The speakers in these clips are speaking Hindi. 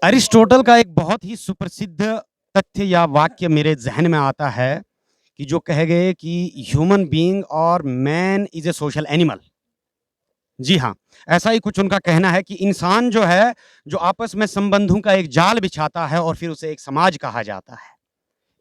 अरिस्टोटल का एक बहुत ही सुप्रसिद्ध तथ्य या वाक्य मेरे ज़हन में आता है कि जो कहे गए कि ह्यूमन बीइंग और man is a social animal. जी हाँ, ऐसा ही कुछ उनका कहना है कि इंसान जो है, जो आपस में संबंधों का एक जाल बिछाता है और फिर उसे एक समाज कहा जाता है।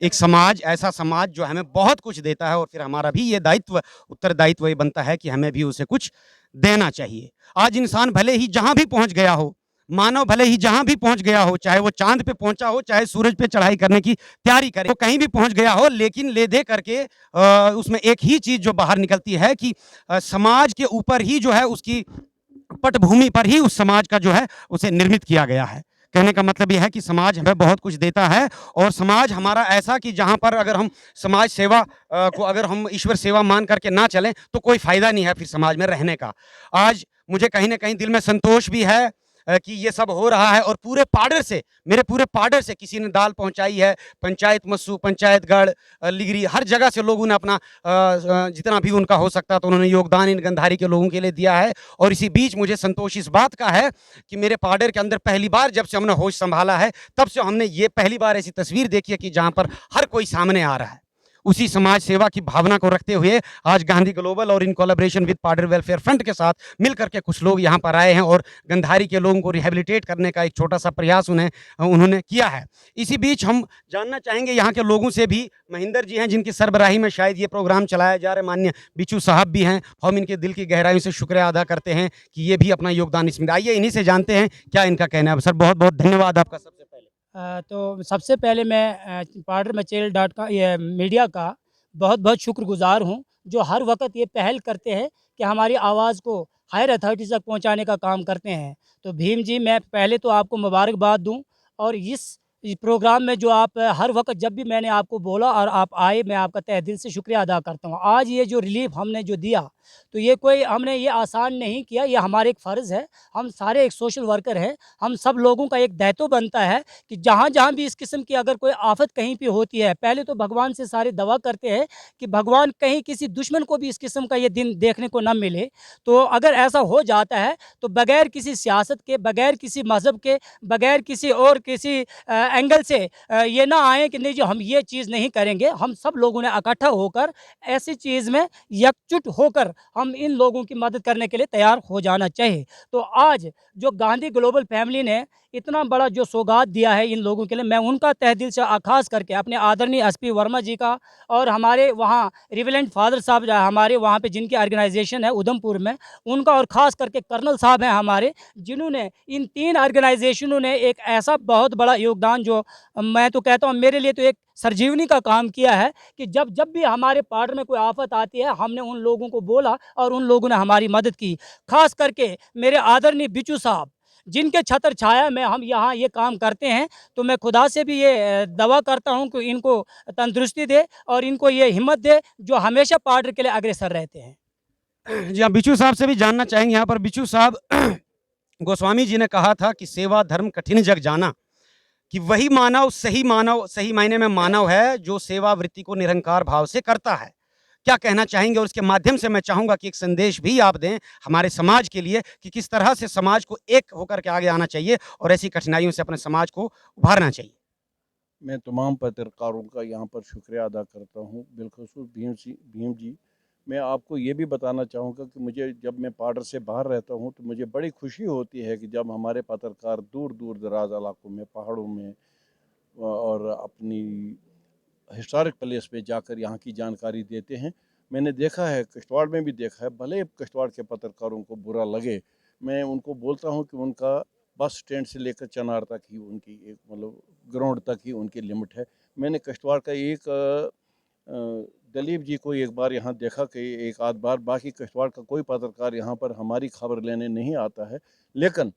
एक समाज, ऐसा समाज जो हमें बहुत कुछ देता है और फिर हमारा भी ये दायित्व, उत्तरदायित्व ये बनता है कि हमें भी उसे कुछ देना चाहिए। आज इंसान भले ही जहाँ भी पहुँच गया हो, मानव भले ही जहाँ भी पहुँच गया हो, चाहे वो चाँद पे पहुँचा हो, चाहे सूरज पे चढ़ाई करने की तैयारी करे, वो कहीं भी पहुँच गया हो, लेकिन ले-दे करके उसमें एक ही चीज़ जो बाहर निकलती है कि समाज के ऊपर ही जो है उसकी पटभूमि पर ही उस समाज का जो है उसे निर्मित किया गया है। कहने का मतलब ये है कि समाज हमें बहुत कुछ देता है और समाज हमारा ऐसा कि जहाँ पर अगर हम समाज सेवा को अगर हम ईश्वर सेवा मान करके ना चलें तो कोई फ़ायदा नहीं है फिर समाज में रहने का। आज मुझे कहीं न कहीं दिल में संतोष भी है कि ये सब हो रहा है और पूरे पाडर से, मेरे पूरे पाडर से किसी ने दाल पहुँचाई है, पंचायत मस्सू, पंचायतगढ़ लिगरी हर जगह से लोगों ने अपना जितना भी उनका हो सकता तो उन्होंने योगदान इन गंधारी के लोगों के लिए दिया है। और इसी बीच मुझे संतोष इस बात का है कि मेरे पाडर के अंदर पहली बार जब से हमने होश संभाला है, तब से हमने ये पहली बार ऐसी तस्वीर देखी है कि जहाँ पर हर कोई सामने आ रहा है। उसी समाज सेवा की भावना को रखते हुए आज गांधी ग्लोबल और in collaboration with Paddar welfare front के साथ मिल करके कुछ लोग यहाँ पर आए हैं और गंधारी के लोगों को रिहैबिलिटेट करने का एक छोटा-सा प्रयास उन्होंने किया है। इसी बीच हम जानना चाहेंगे यहाँ के लोगों से भी, महेंद्र जी हैं जिनकी सरबराही में शायद ये प्रोग्राम चलाया जा रहा है, माननीय बिच्छू साहब भी हैं, हम इनके दिल की गहराइयों से शुक्रिया अदा करते हैं कि ये भी अपना योगदान इसमें आइए इन्हीं से जानते हैं क्या इनका कहना है। सर बहुत-बहुत धन्यवाद आपका सबसे पहले। तो सबसे पहले मैं पाउडर मचेल डॉट का ये मीडिया का बहुत-बहुत शुक्रगुज़ार हूँ, जो हर वक़्त ये पहल करते हैं कि हमारी आवाज़ को हायर अथॉरिटीज़ तक पहुँचाने का काम करते हैं। तो भीम जी, मैं पहले तो आपको मुबारकबाद दूँ और इस प्रोग्राम में जो आप हर वक़्त जब भी मैंने आपको बोला और आप आए, मैं आपका तहे दिल से शुक्रिया अदा करता हूँ। आज ये जो रिलीफ़ हमने जो दिया, तो ये कोई हमने ये आसान नहीं किया, ये हमारा एक फ़र्ज़ है। हम सारे एक सोशल वर्कर हैं, हम सब लोगों का एक दायित्व बनता है कि जहाँ-जहाँ भी इस किस्म की अगर कोई आफ़त कहीं पे होती है, पहले तो भगवान से सारे दुआ करते हैं कि भगवान कहीं किसी दुश्मन को भी इस किस्म का ये दिन देखने को ना मिले। तो अगर ऐसा हो जाता है, तो बगैर किसी सियासत के, बगैर किसी मज़हब के, बगैर किसी और किसी एंगल से ये ना आए कि नहीं जी हम ये चीज़ नहीं करेंगे। हम सब लोगों ने इकट्ठा होकर ऐसी चीज़ में एकजुट होकर हम इन लोगों की मदद करने के लिए तैयार हो जाना चाहिए। तो आज जो गांधी ग्लोबल फैमिली ने इतना बड़ा जो सौगात दिया है इन लोगों के लिए, मैं उनका तहे दिल से ख़ास करके अपने आदरणीय एसपी वर्मा जी का और हमारे वहाँ रिवरेंड फादर साहब हमारे वहाँ पे जिनकी ऑर्गेनाइजेशन है उधमपुर में, उनका और ख़ास करके कर्नल साहब हैं हमारे, जिन्होंने इन 3 ऑर्गेनाइजेशनों ने एक ऐसा बहुत बड़ा योगदान जो मैं तो कहता हूँ मेरे लिए तो एक संजीवनी का काम किया है कि जब जब भी हमारे पार्ट में कोई आफ़त आती है, हमने उन लोगों को बोला और उन लोगों ने हमारी मदद की। ख़ास करके मेरे आदरणीय बिच्छू साहब, जिनके छत्र छाया में हम यहाँ ये काम करते हैं, तो मैं खुदा से भी ये दुआ करता हूँ कि इनको तंदुरुस्ती दे और इनको ये हिम्मत दे, जो हमेशा पार्टी के लिए अग्रसर रहते हैं। जी हाँ, बिच्छू साहब से भी जानना चाहेंगे यहाँ पर बिच्छू साहब गोस्वामी जी ने कहा था कि सेवा धर्म कठिन जग जाना, कि वही मानव सही मायने में मानव है जो सेवा वृत्ति को निरंकार भाव से करता है। क्या कहना चाहेंगे? और इसके माध्यम से मैं चाहूँगा कि एक संदेश भी आप दें हमारे समाज के लिए कि किस तरह से समाज को एक होकर के आगे आना चाहिए और ऐसी कठिनाइयों से अपने समाज को उभारना चाहिए। मैं तमाम पत्रकारों का यहाँ पर शुक्रिया अदा करता हूँ, बिलख़ुसूस भीम जी। मैं आपको ये भी बताना चाहूँगा कि मुझे जब मैं पार्डर से बाहर रहता हूँ, तो मुझे बड़ी खुशी होती है कि जब हमारे पत्रकार दूर-दूर दराज़ इलाकों में, पहाड़ों में और अपनी हिस्टोरिक प्लेस पे जाकर यहाँ की जानकारी देते हैं। मैंने देखा है, किश्तवाड़ में भी देखा है, भले किश्तवाड़ के पत्रकारों को बुरा लगे, मैं उनको बोलता हूँ कि उनका बस स्टैंड से लेकर चनार तक ही उनकी एक मतलब ग्राउंड तक ही उनकी लिमिट है। मैंने किश्तवाड़ का एक दलीप जी को एक बार यहाँ देखा कि एक आध बार, बाकी किश्तवाड़ का कोई पत्रकार यहाँ पर हमारी खबर लेने नहीं आता है। लेकिन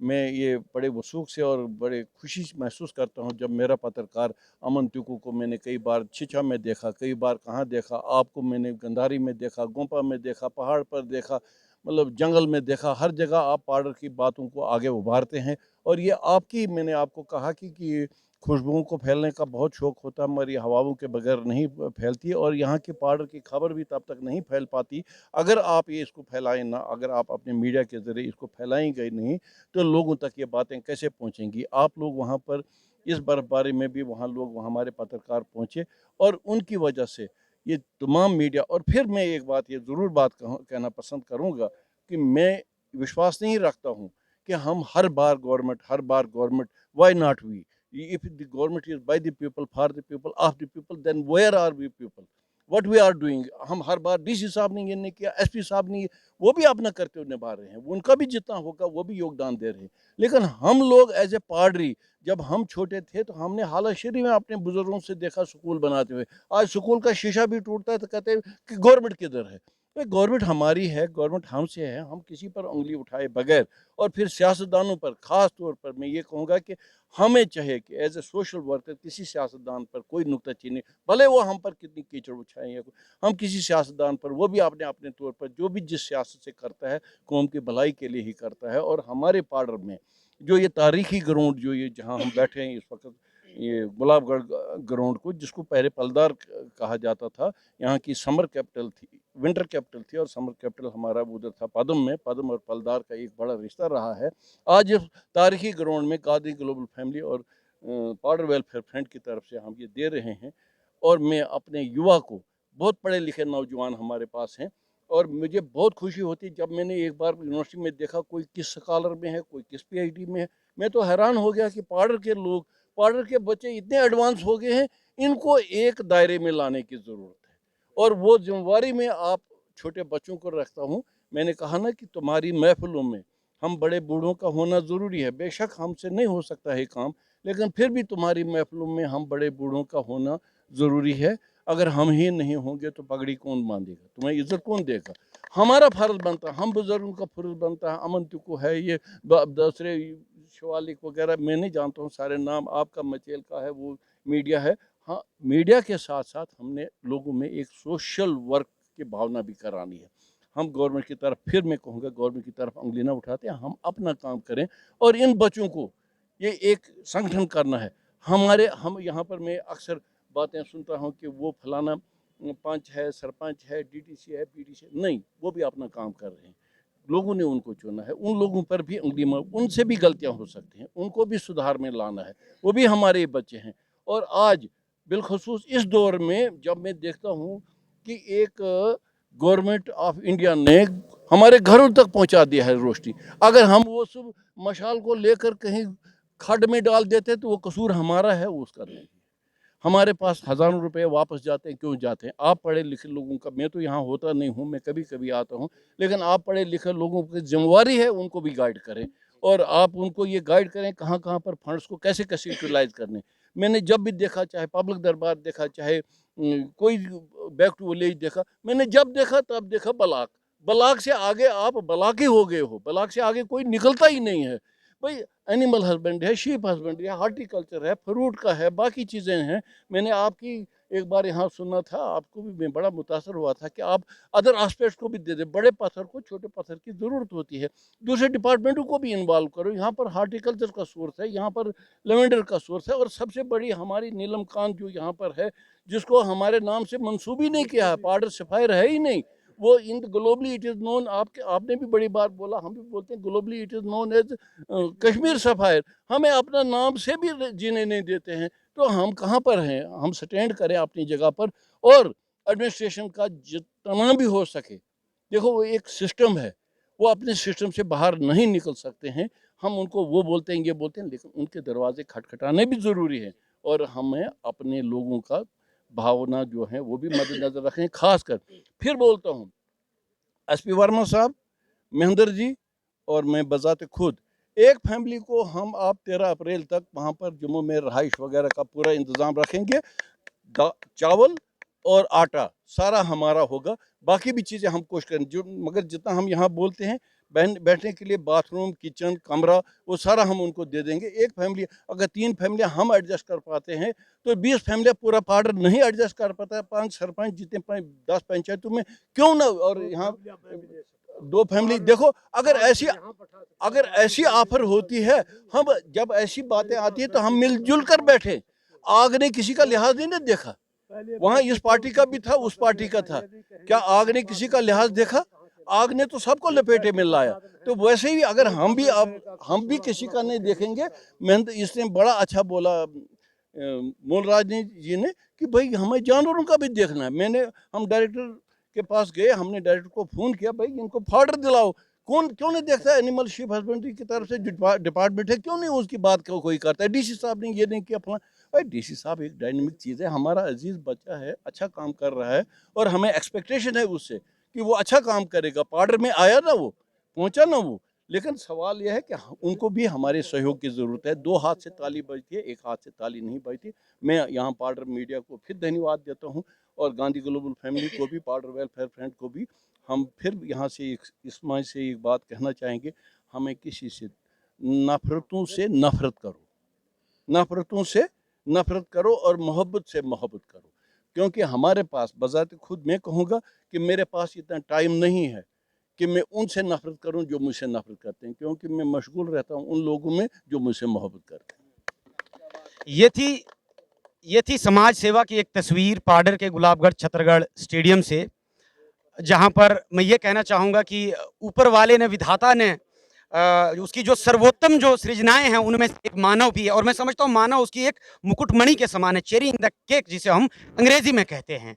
मैं ये बड़े वसूख से और बड़े खुशी महसूस करता हूँ जब मेरा पत्रकार अमन तुकू को मैंने कई बार छिछा में देखा, कई बार कहाँ देखा, आपको मैंने गंधारी में देखा, गोंपा में देखा, पहाड़ पर देखा, मतलब जंगल में देखा, हर जगह आप पार्डर की बातों को आगे उभारते हैं और ये आपकी, मैंने आपको कहा कि खुशबुओं को फैलने का बहुत शौक़ होता है, मगर ये हवाओं के बगैर नहीं फैलती और यहाँ की पाउडर की खबर भी तब तक नहीं फैल पाती अगर आप ये इसको फैलाएं ना, अगर आप अपने मीडिया के ज़रिए इसको फैलाएंगे नहीं तो लोगों तक ये बातें कैसे पहुँचेंगी। आप लोग वहाँ पर इस बर्फबारी में भी वहाँ लोग, वहाँ हमारे पत्रकार पहुँचे और उनकी वजह से ये तमाम मीडिया। और फिर मैं एक बात, ये ज़रूर बात कहना पसंद करूँगा कि मैं विश्वास नहीं रखता हूँ कि हम हर बार government, why not we, if the government is by the people, for the people, of the people, then where are we people, what we are doing। हम हर बार डीसी साहब ने ये नहीं किया, एसपी साहब ने, वो भी अपना कर्तव्य निभा रहे हैं, उनका भी जितना होगा वो भी योगदान दे रहे हैं। लेकिन हम लोग एज ए पादरी, जब हम छोटे थे तो हमने हालाशरी में अपने बुजुर्गों से देखा स्कूल बनाते हुए, आज स्कूल का शीशा भी टूटता है तो कहते हैं कि गवर्नमेंट किधर है। गवर्नमेंट हमारी है, गवर्नमेंट हमसे है, हम किसी पर उंगली उठाए बगैर। और फिर सियासतदानों पर, ख़ास तौर पर मैं ये कहूँगा कि हमें चाहिए कि एज ए सोशल वर्कर किसी सियासतदान पर कोई नुक्ताचीनी, भले वो हम पर कितनी कीचड़ उछाएं, या हम किसी सियासतदान पर, वो भी अपने अपने तौर पर जो भी जिस सियासत से करता है कौम की भलाई के लिए ही करता है। और हमारे पार्डर में जो ये तारीखी ग्राउंड, जो ये जहाँ हम बैठे हैं इस वक्त, ये गुलाबगढ़ ग्राउंड को, जिसको पहले पलदार कहा जाता था, यहाँ की समर कैपिटल थी, विंटर कैपिटल थी, और समर कैपिटल हमारा उधर था पदम में। पदम और पलदार का एक बड़ा रिश्ता रहा है। आज इस तारीखी ग्राउंड में गांधी ग्लोबल फैमिली और पाउडर वेलफेयर फ्रंट की तरफ से हम ये दे रहे हैं। और मैं अपने युवा को, बहुत पढ़े लिखे नौजवान हमारे पास हैं, और मुझे बहुत खुशी होती जब मैंने एक बार यूनिवर्सिटी में देखा कोई किस स्कॉलर में है, कोई किस पीएचडी में है। मैं तो हैरान हो गया कि पाउडर के लोग, पाउडर के बच्चे इतने एडवांस हो गए हैं, इनको एक दायरे में लाने की ज़रूरत है। और वो जिम्मेवारी में आप छोटे बच्चों को रखता हूँ। मैंने कहा ना कि तुम्हारी महफिलों में हम बड़े बूढ़ों का होना ज़रूरी है। बेशक हमसे नहीं हो सकता है काम, लेकिन फिर भी तुम्हारी महफिलों में हम बड़े बूढ़ों का होना ज़रूरी है। अगर हम ही नहीं होंगे तो पगड़ी कौन बांधेगा, तुम्हें इज्जत कौन देगा। हमारा फ़र्ज़ बनता है, हम बुज़ुर्गों का फ़र्ज़ बनता है। अमन तुको है, ये दूसरे शिवालिक वगैरह, मैं नहीं जानता हूँ सारे नाम, आपका मचेल का है, वो मीडिया है। हाँ, मीडिया के साथ साथ हमने लोगों में एक सोशल वर्क की भावना भी करानी है। हम गवर्नमेंट की तरफ, फिर मैं कहूँगा गवर्नमेंट की तरफ उंगली ना उठाते हैं, हम अपना काम करें। और इन बच्चों को ये एक संगठन करना है। हम यहाँ पर मैं अक्सर बातें सुनता हूँ कि वो फलाना पंच है, सरपंच है, डीटीसी है, पीडीसी, नहीं, वो भी अपना काम कर रहे हैं। लोगों ने उनको चुना है, उन लोगों पर भी उंगली, उनसे भी गलतियाँ हो सकती हैं, उनको भी सुधार में लाना है, वो भी हमारे बच्चे हैं। और आज बिलखसूस इस दौर में जब मैं देखता हूँ कि एक गवर्नमेंट ऑफ इंडिया ने हमारे घरों तक पहुँचा दिया है रोशनी। अगर हम वो सब मशाल को लेकर कहीं खड्ड में डाल देते तो वो कसूर हमारा है, उसका नहीं। हमारे पास हज़ारों रुपए वापस जाते हैं, क्यों जाते हैं? आप पढ़े लिखे लोगों का, मैं तो यहाँ होता नहीं हूँ, मैं कभी कभी आता हूँ, लेकिन आप पढ़े लिखे लोगों की जिम्मेवारी है उनको भी गाइड करें। और आप उनको ये गाइड करें कहाँ कहाँ पर फंड्स को कैसे कैसे यूटिलाइज करने। मैंने जब भी देखा, चाहे पब्लिक दरबार देखा, चाहे कोई बैक टू विलेज देखा, मैंने जब देखा तब देखा बलाक। बलाक से आगे आप बलाक ही हो गए हो, बलाक से आगे कोई निकलता ही नहीं है। भाई एनिमल हस्बेंड है, शीप हस्बेंड है, हार्टिकल्चर है, फ्रूट का है, बाकी चीज़ें हैं। मैंने आपकी एक बार यहाँ सुना था, आपको भी मैं बड़ा मुतासर हुआ था कि आप अदर एस्पेक्ट्स को भी दे दें। बड़े पत्थर को छोटे पत्थर की ज़रूरत होती है, दूसरे डिपार्टमेंटों को भी इन्वॉल्व करो। यहाँ पर हार्टिकल्चर का सोर्स है, यहाँ पर लेवेंडर का सोर्स है, और सबसे बड़ी हमारी नीलम कांत जो यहाँ पर है, जिसको हमारे नाम से मंसूब ही नहीं किया है, पाउडर सफ़ायर है ही नहीं। वो in globally it is known, आपने भी बड़ी बात बोला, हम भी बोलते हैं globally it is known as Kashmir sapphire. हमें अपना नाम से भी जीने नहीं देते हैं, तो हम कहाँ पर हैं? हम स्टैंड करें अपनी जगह पर। और एडमिनिस्ट्रेशन का जितना भी हो सके, देखो वो एक सिस्टम है, वो अपने सिस्टम से बाहर नहीं निकल सकते हैं। हम उनको वो बोलते हैं, ये बोलते हैं, लेकिन उनके दरवाजे खटखटाने भी ज़रूरी है। और हमें अपने लोगों का भावना जो है वो भी मद्देनजर रखें। खास कर फिर बोलता हूँ, एसपी वर्मा साहब, महेंद्र जी और मैं बजाते खुद, एक फैमिली को हम आप 13 अप्रैल तक वहाँ पर जम्मू में रहाइश वगैरह का पूरा इंतज़ाम रखेंगे। चावल और आटा सारा हमारा होगा, बाकी भी चीज़ें हम कोशिश करें जो, मगर जितना हम यहाँ बोलते हैं बैठने के लिए बाथरूम, किचन, कमरा, वो सारा हम उनको दे देंगे। एक फैमिली, अगर 3 फैमिलियाँ हम एडजस्ट कर पाते हैं तो 20 फैमिलियाँ पूरा पार्डर नहीं एडजस्ट कर पाता है। 5 सरपंच जितने 10 पंचायतों में क्यों ना, और यहाँ दो फैमिली देखो, अगर ऐसी ऑफर होती है, हम जब ऐसी बातें आती है तो हम मिलजुल कर बैठे। आग ने किसी का लिहाज नहीं ना देखा, वहां इस पार्टी का भी था, उस पार्टी का था, क्या आग ने किसी का लिहाज देखा? आग ने तो सबको लपेटे में लाया। तो वैसे ही अगर हम भी किसी का नहीं देखेंगे। मैंने तो इसने बड़ा अच्छा बोला मोहनराज जी ने कि भाई हमें जानवरों का भी देखना है। हम डायरेक्टर के पास गए, हमने डायरेक्टर को फ़ोन किया, भाई इनको फॉर्डर दिलाओ। क्यों नहीं देखता? एनिमल शिप हस्बेंड्री की तरफ से डिपार्टमेंट है, क्यों नहीं उसकी बात को कोई करता है? डीसी साहब ने ये नहीं किया, फला। भाई डीसी साहब एक डायनेमिक चीज़ है, हमारा अजीज़ बच्चा है, अच्छा काम कर रहा है और हमें एक्सपेक्टेशन है उससे कि वो अच्छा काम करेगा। पार्डर में आया ना, वो पहुंचा ना वो। लेकिन सवाल यह है कि उनको भी हमारे सहयोग की ज़रूरत है। 2 हाथ से ताली बजती है, 1 हाथ से ताली नहीं बजती। मैं यहाँ पार्डर मीडिया को फिर धन्यवाद देता हूँ और गांधी ग्लोबल फैमिली को भी, पार्डर वेलफेयर फ्रंट को भी। हम फिर यहाँ से इस मंच से एक बात कहना चाहेंगे, हमें किसी से नफरतों से नफरत करो, नफरतों से नफरत करो और मोहब्बत से मोहब्बत करो। क्योंकि हमारे पास, बज़ाते खुद मैं कहूँगा कि मेरे पास इतना टाइम नहीं है कि मैं उनसे नफरत करूं जो मुझसे नफरत करते हैं, क्योंकि मैं मशगूल रहता हूं उन लोगों में जो मुझसे मोहब्बत करते हैं। ये थी समाज सेवा की एक तस्वीर पाडर के गुलाबगढ़ छतरगढ़ स्टेडियम से, जहां पर मैं ये कहना चाहूँगा कि ऊपर वाले ने, विधाता ने उसकी जो सर्वोत्तम जो सृजनाएं हैं उनमें से एक मानव भी है। और मैं समझता हूँ मानव उसकी एक मुकुटमणि के समान है, चेरी इन द केक जिसे हम अंग्रेजी में कहते हैं।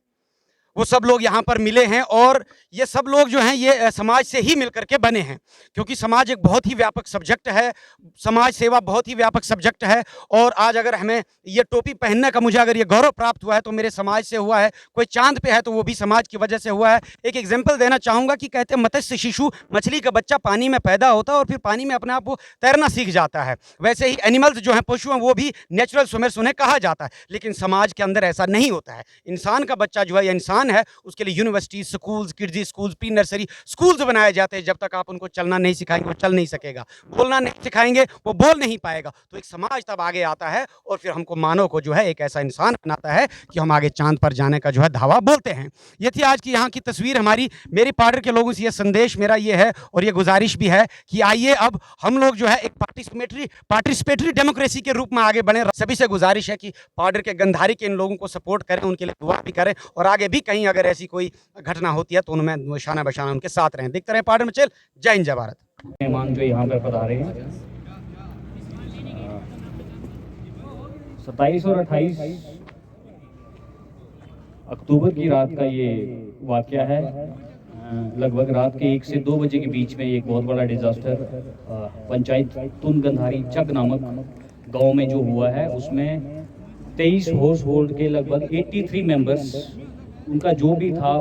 वो सब लोग यहाँ पर मिले हैं और ये सब लोग जो हैं ये समाज से ही मिल करके बने हैं, क्योंकि समाज एक बहुत ही व्यापक सब्जेक्ट है, समाज सेवा बहुत ही व्यापक सब्जेक्ट है। और आज अगर हमें ये टोपी पहनने का मुझे अगर ये गौरव प्राप्त हुआ है तो मेरे समाज से हुआ है। कोई चांद पे है तो वो भी समाज की वजह से हुआ है। एक एग्जाम्पल देना चाहूँगा कि कहते हैं मत्स्य शिशु, मछली का बच्चा पानी में पैदा होता है और फिर पानी में अपने आप वो तैरना सीख जाता है। वैसे ही एनिमल्स जो हैं, पशु हैं, वो भी नेचुरल स्विमर्स उन्हें कहा जाता है। लेकिन समाज के अंदर ऐसा नहीं होता है। इंसान का बच्चा जो है, इंसान है, उसके लिए university, schools, kids schools, pre nursery schools बनाए जाते हैं। जब तक आप उनको चलना नहीं सिखाएंगे वो चल नहीं सकेगा, बोलना नहीं सिखाएंगे वो बोल नहीं पाएगा। तो एक समाज तब आगे आता है और फिर हमको, मानव को जो है एक ऐसा इंसान बनाता है कि हम आगे चांद पर जाने का जो है धावा बोलते हैं। ये थी आज की यहाँ की तस्वीर हमारी। मेरी पार्डर के लोगों से ये संदेश मेरा ये है और ये गुजारिश भी है कि आइए अब हम लोग जो है एक पार्टिसिपेटरी डेमोक्रेसी के रूप में आगे बढ़े। सभी से गुजारिश है कि पार्डर के गंधारी के इन लोगों को सपोर्ट करें, उनके लिए दुआ भी करें और आगे भी कहीं अगर ऐसी कोई घटना होती है तो उनमें शाना बशाना उनके साथ रहें। देखते रहें पार्डर मचेल। जय हिंद, जय भारत। मेहमान जो यहाँ पर पधारे हैं, 27 और 28 अक्टूबर की रात का ये वाकया है। लगभग रात के 1 से 2 बजे के बीच में एक बहुत बड़ा डिजास्टर पंचायत तुन गंधारी चक नामक गांव में जो हुआ है, उसमें 23 हाउस होल्ड के लगभग 83 मेंबर्स, उनका जो भी था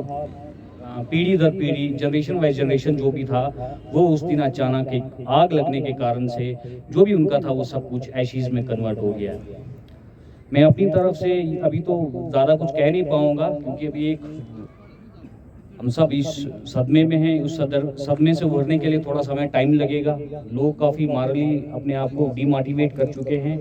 पीढ़ी दर पीढ़ी, जनरेशन बाय जनरेशन जो भी था, वो उस दिन अचानक एक आग लगने के कारण से जो भी उनका था वो सब कुछ एशीज में कन्वर्ट हो गया। मैं अपनी तरफ से अभी तो ज़्यादा कुछ कह नहीं पाऊंगा, क्योंकि अभी हम सब इस सदमे में हैं। उस सदमे से उभरने के लिए थोड़ा समय टाइम लगेगा। लोग काफ़ी मारली अपने आप को डीमोटिवेट कर चुके हैं।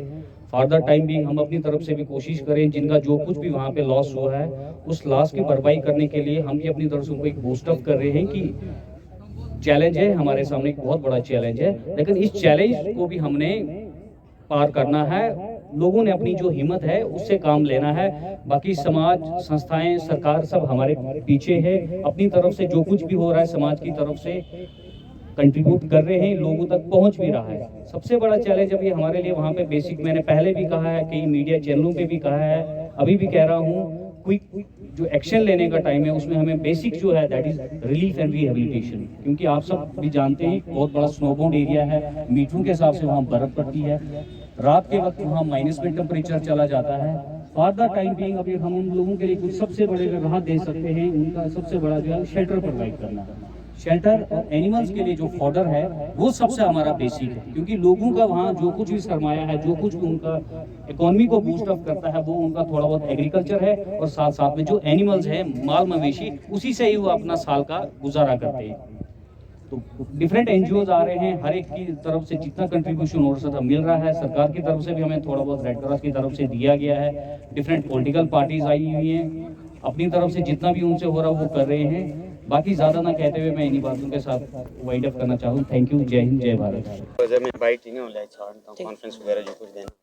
फर्दर टाइम भी हम अपनी तरफ से भी कोशिश करें, जिनका जो कुछ भी वहाँ पे लॉस हुआ है उस लॉस की भरपाई करने के लिए हम भी अपनी तरफ से उनको एक बूस्ट अप कर रहे हैं कि चैलेंज है हमारे सामने, एक बहुत बड़ा चैलेंज है, लेकिन इस चैलेंज को भी हमने पार करना है। लोगों ने अपनी जो हिम्मत है उससे काम लेना है। बाकी समाज, संस्थाएं, सरकार सब हमारे पीछे है। अपनी तरफ से जो कुछ भी हो रहा है समाज की तरफ से कंट्रीब्यूट कर रहे हैं, लोगों तक पहुंच भी रहा है। सबसे बड़ा चैलेंज अभी हमारे लिए वहाँ पे बेसिक, मैंने पहले भी कहा है, कई मीडिया चैनलों पे भी कहा है, अभी भी कह रहा हूँ, क्विक जो एक्शन लेने का टाइम है उसमें हमें बेसिक जो है that is relief and rehabilitation. क्योंकि आप सब भी जानते हैं बहुत बड़ा स्नोबाउंड एरिया है, मीटरों के हिसाब से वहाँ बर्फ पड़ती है, रात के वक्त वहाँ माइनस में टेम्परेचर चला जाता है। फर्दर टाइम बिंग अभी हम उन लोगों के लिए कुछ सबसे बड़े राहत दे सकते हैं, उनका सबसे बड़ा जो है शेल्टर प्रोवाइड करना है। शेल्टर और एनिमल्स के लिए जो फॉडर है वो सबसे हमारा बेसिक है, क्योंकि लोगों का वहाँ जो कुछ भी सरमाया है, जो कुछ भी उनका इकोनॉमी को बूस्ट अप करता है, वो उनका थोड़ा बहुत एग्रीकल्चर है और साथ साथ में जो एनिमल्स है, माल मवेशी, उसी से ही वो अपना साल का गुजारा करते हैं। तो डिफरेंट एनजीओज आ रहे हैं, हर एक की तरफ से जितना कंट्रीब्यूशन हो सकता मिल रहा है। सरकार की तरफ से भी हमें थोड़ा बहुत रेड क्रॉस की तरफ से दिया गया है। डिफरेंट पॉलिटिकल पार्टीज आई हुई हैं अपनी तरफ से जितना भी उनसे हो रहा वो कर रहे हैं। बाकी ज़्यादा ना कहते हुए मैं इन्हीं बातों के साथ वाइंड अप करना चाहूँ। थैंक यू, जय हिंद, जय भारत। मैं बाइट नहीं हो कॉन्फ्रेंस वगैरह जो कुछ देना